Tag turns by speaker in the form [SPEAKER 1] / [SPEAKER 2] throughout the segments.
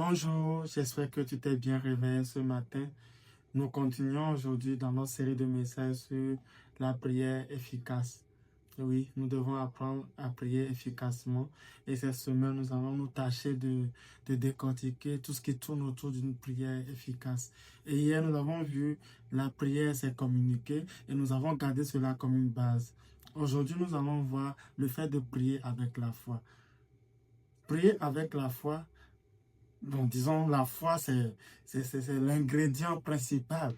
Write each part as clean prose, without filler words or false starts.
[SPEAKER 1] Bonjour, j'espère que tu t'es bien réveillé ce matin. Nous continuons aujourd'hui dans notre série de messages sur la prière efficace. Oui, nous devons apprendre à prier efficacement. Et cette semaine, nous allons nous tâcher de décortiquer tout ce qui tourne autour d'une prière efficace. Et hier, nous avons vu la prière s'est communiquée et nous avons gardé cela comme une base. Aujourd'hui, nous allons voir le fait de prier avec la foi. Prier avec la foi. Bon, disons, la foi, c'est l'ingrédient principal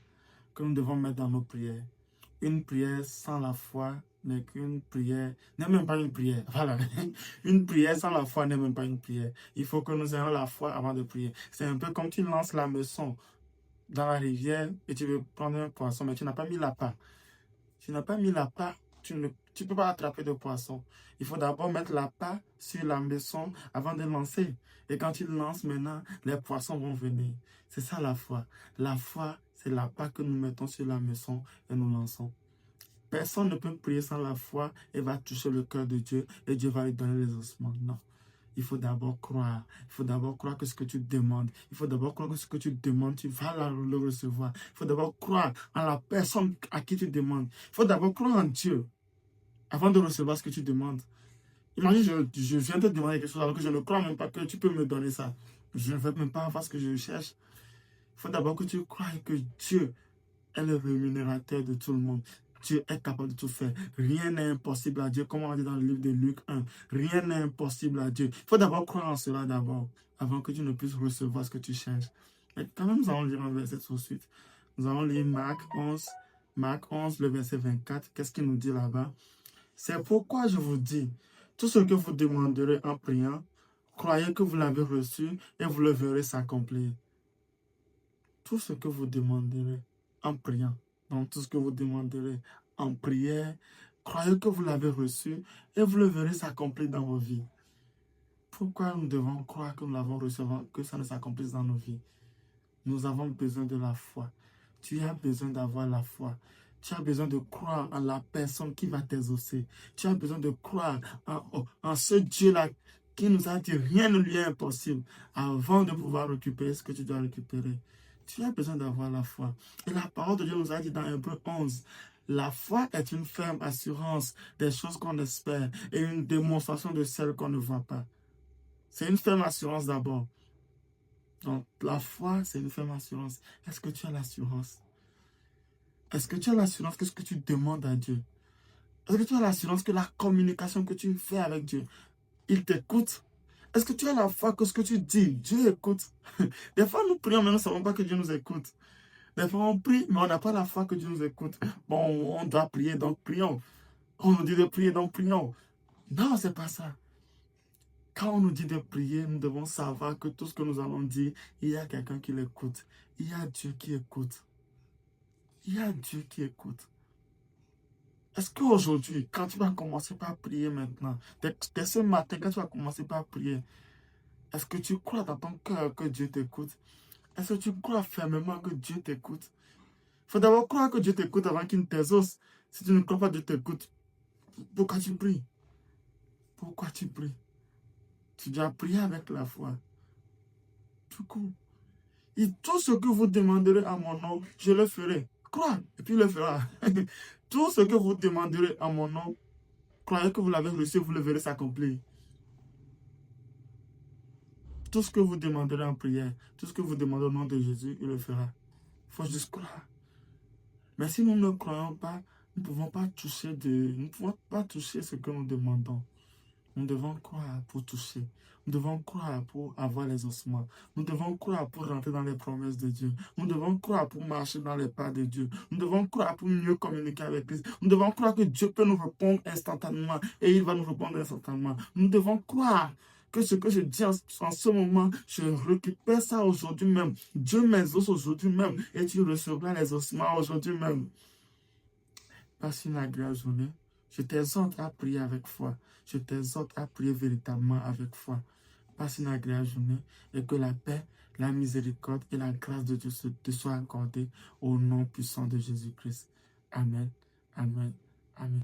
[SPEAKER 1] que nous devons mettre dans nos prières. Une prière sans la foi n'est qu'une prière, n'est même pas une prière. Voilà. Une prière sans la foi n'est même pas une prière. Il faut que nous ayons la foi avant de prier. C'est un peu comme tu lances la meçon dans la rivière et tu veux prendre un poisson, mais tu n'as pas mis l'appât. Tu n'as pas mis l'appât, tu peux pas attraper de poisson. Il faut d'abord mettre l'appât sur la meçon avant de lancer. Et quand tu lances maintenant, les poissons vont venir. C'est ça la foi. La foi, c'est l'appât que nous mettons sur la meçon et nous lançons. Personne ne peut prier sans la foi et va toucher le cœur de Dieu et Dieu va lui donner les ossements. Non. Il faut d'abord croire. Il faut d'abord croire que ce que tu demandes. Il faut d'abord croire que ce que tu demandes, tu vas le recevoir. Il faut d'abord croire en la personne à qui tu demandes. Il faut d'abord croire en Dieu avant de recevoir ce que tu demandes. Imagine, je viens de te demander quelque chose alors que je ne crois même pas que tu peux me donner ça. Je ne vais même pas avoir ce que je cherche. Il faut d'abord que tu crois que Dieu est le rémunérateur de tout le monde. Dieu est capable de tout faire. Rien n'est impossible à Dieu, comme on dit dans le livre de Luc 1. Rien n'est impossible à Dieu. Il faut d'abord croire en cela d'abord, avant que tu ne puisses recevoir ce que tu cherches. Mais quand même, nous allons lire un verset tout de suite. Nous allons lire Marc 11, le verset 24. Qu'est-ce qu'il nous dit là-bas? C'est pourquoi je vous dis, tout ce que vous demanderez en priant, croyez que vous l'avez reçu et vous le verrez s'accomplir. Tout ce que vous demanderez en priant, donc tout ce que vous demanderez en prière, croyez que vous l'avez reçu et vous le verrez s'accomplir dans vos vies. Pourquoi nous devons croire que nous l'avons reçu avant que ça ne s'accomplisse dans nos vies? Nous avons besoin de la foi. Tu as besoin d'avoir la foi. Tu as besoin de croire en la personne qui va t'exaucer. Tu as besoin de croire en ce Dieu-là qui nous a dit rien ne lui est impossible avant de pouvoir récupérer ce que tu dois récupérer. Tu as besoin d'avoir la foi. Et la parole de Dieu nous a dit dans Hébreux 11, la foi est une ferme assurance des choses qu'on espère et une démonstration de celles qu'on ne voit pas. C'est une ferme assurance d'abord. Donc, la foi, c'est une ferme assurance. Est-ce que tu as l'assurance? Est-ce que tu as l'assurance que ce que tu demandes à Dieu? Est-ce que tu as l'assurance que la communication que tu fais avec Dieu, il t'écoute? Est-ce que tu as la foi que ce que tu dis, Dieu écoute? Des fois, nous prions, mais nous ne savons pas que Dieu nous écoute. Des fois, on prie, mais on n'a pas la foi que Dieu nous écoute. Bon, on doit prier, donc prions. On nous dit de prier, donc prions. Non, c'est pas ça. Quand on nous dit de prier, nous devons savoir que tout ce que nous allons dire, il y a quelqu'un qui l'écoute. Il y a Dieu qui écoute. Il y a Dieu qui écoute. Est-ce qu'aujourd'hui, quand tu vas commencer par prier maintenant, dès ce matin, quand tu vas commencer par prier, est-ce que tu crois dans ton cœur que Dieu t'écoute? Est-ce que tu crois fermement que Dieu t'écoute? Il faut d'abord croire que Dieu t'écoute avant qu'il ne t'exauce. Si tu ne crois pas que Dieu t'écoute, pourquoi tu pries? Pourquoi tu pries? Tu dois prier avec la foi. Tout court. Et tout ce que vous demanderez à mon nom, je le ferai. Crois, et puis il le fera. Tout ce que vous demanderez à mon nom, croyez que vous l'avez reçu, vous le verrez s'accomplir. Tout ce que vous demanderez en prière, tout ce que vous demandez au nom de Jésus, il le fera. Il faut juste croire. Mais si nous ne croyons pas, nous ne pouvons pas toucher ce que nous demandons. Nous devons croire pour toucher. Nous devons croire pour avoir les ossements. Nous devons croire pour rentrer dans les promesses de Dieu. Nous devons croire pour marcher dans les pas de Dieu. Nous devons croire pour mieux communiquer avec Christ. Nous devons croire que Dieu peut nous répondre instantanément et il va nous répondre instantanément. Nous devons croire que ce que je dis en ce moment, je récupère ça aujourd'hui même. Dieu m'exauce aujourd'hui même et tu recevras les ossements aujourd'hui même. Passe une agréable journée. Je t'exhorte à prier avec foi. Je t'exhorte à prier véritablement avec foi. Passe une agréable journée et que la paix, la miséricorde et la grâce de Dieu te soient accordées au nom puissant de Jésus-Christ. Amen. Amen. Amen.